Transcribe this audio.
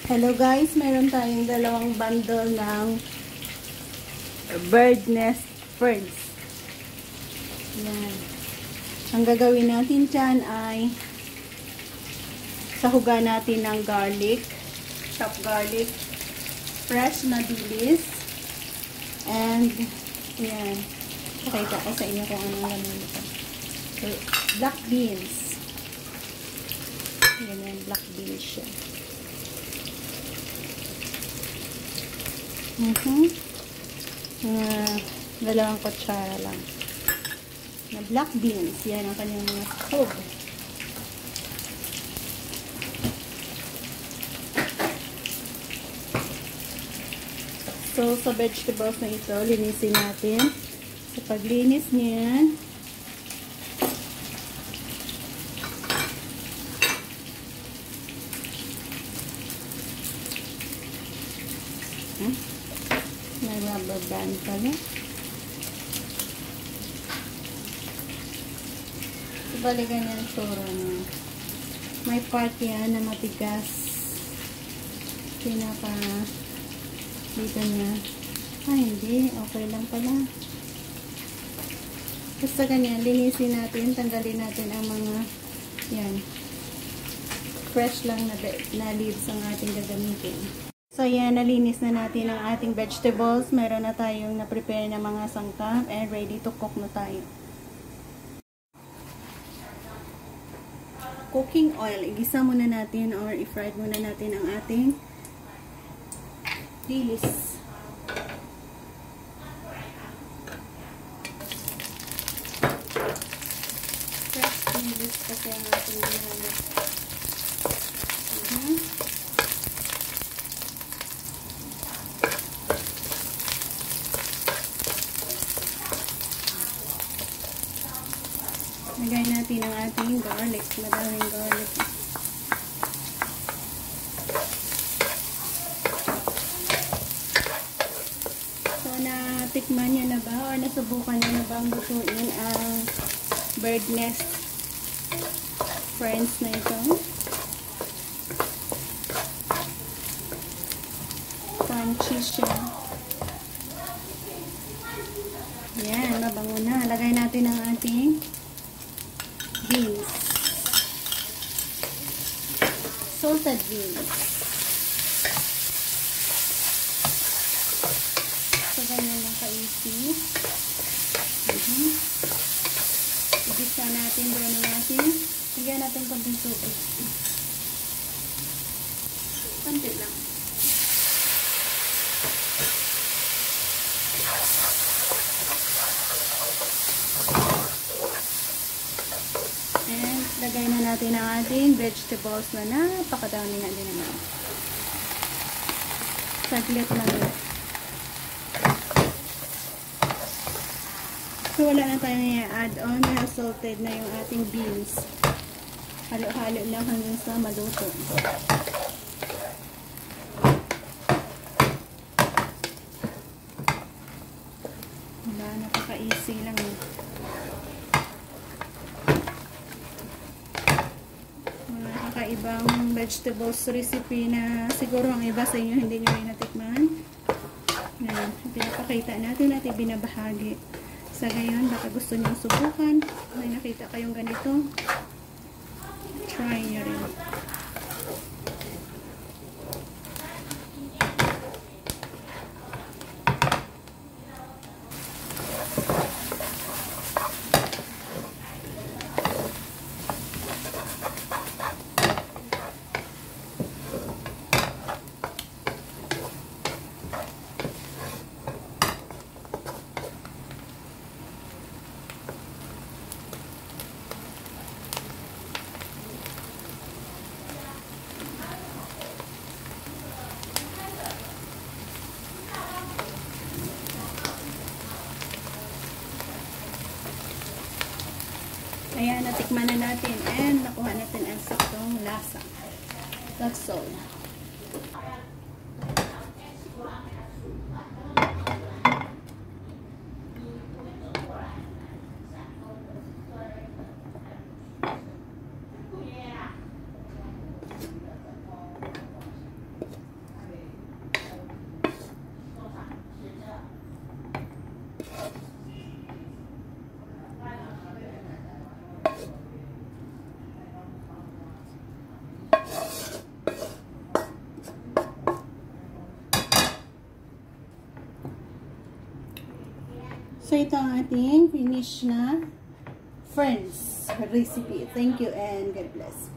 Hello guys, meron tayong dalawang bundle ng bird nest ferns. Yan. Ang gagawin natin dyan ay sahugan natin ng garlic, chopped garlic, fresh na dilis, and yan. Pakita ko sa inyo kung anong laman ito. So, black beans. Yan, black beans siya. Dalawang kutsara lang na black beans. Yan ang kanyang mga sahog. So, sa vegetables na ito, linisin natin. Sa paglinis niyan, may rubber band pala. Bali ganyan tsura na. May part yan na matigas. Pinaka dito niya. Hindi. Okay lang pala. Basta ganyan. Linisin natin. Tanggalin natin ang mga yan. Fresh lang na leaves ang ating gagamitin. So, yan, nalinis na natin ang ating vegetables. Meron na tayong na-prepare na mga sangkap and ready to cook na tayo. Cooking oil. Igisa muna natin or i-fry muna natin ang ating dilis. Fresh dilis kasi ang ating ginamit. Lagay natin ang ating garlic. Madaming garlic. So, natikman nyo na ba or nasubukan nyo na ba ang lutuin ang bird nest ferns na ito? Crunchy siya. Yan, mabango na. Lagay natin ang ating beans. Salted beans. So, ganyan lang ka-easy. Igisa natin doon natin. Lagyan natin konting tubig. Konti lang. Lagay na natin ang ating vegetables na napakadami nga din naman. Saglit lang yun. So, wala na tayong i-add on. May salted na yung ating beans. Halo-halo lang hanggang sa maluto. Wala, napaka-easy lang yun. Ibang vegetables recipe na siguro ang iba sa inyo hindi nyo rin natikman. Yan, pinapakita natin at ibinabahagi. Sa gayon, baka gusto nyo subukan. May nakita kayong ganito. Try nyo rin. Ayan, natikman na natin and nakuha natin ang saktong lasa. That's all. So, ito ang ating finish na ferns recipe. Thank you and God bless.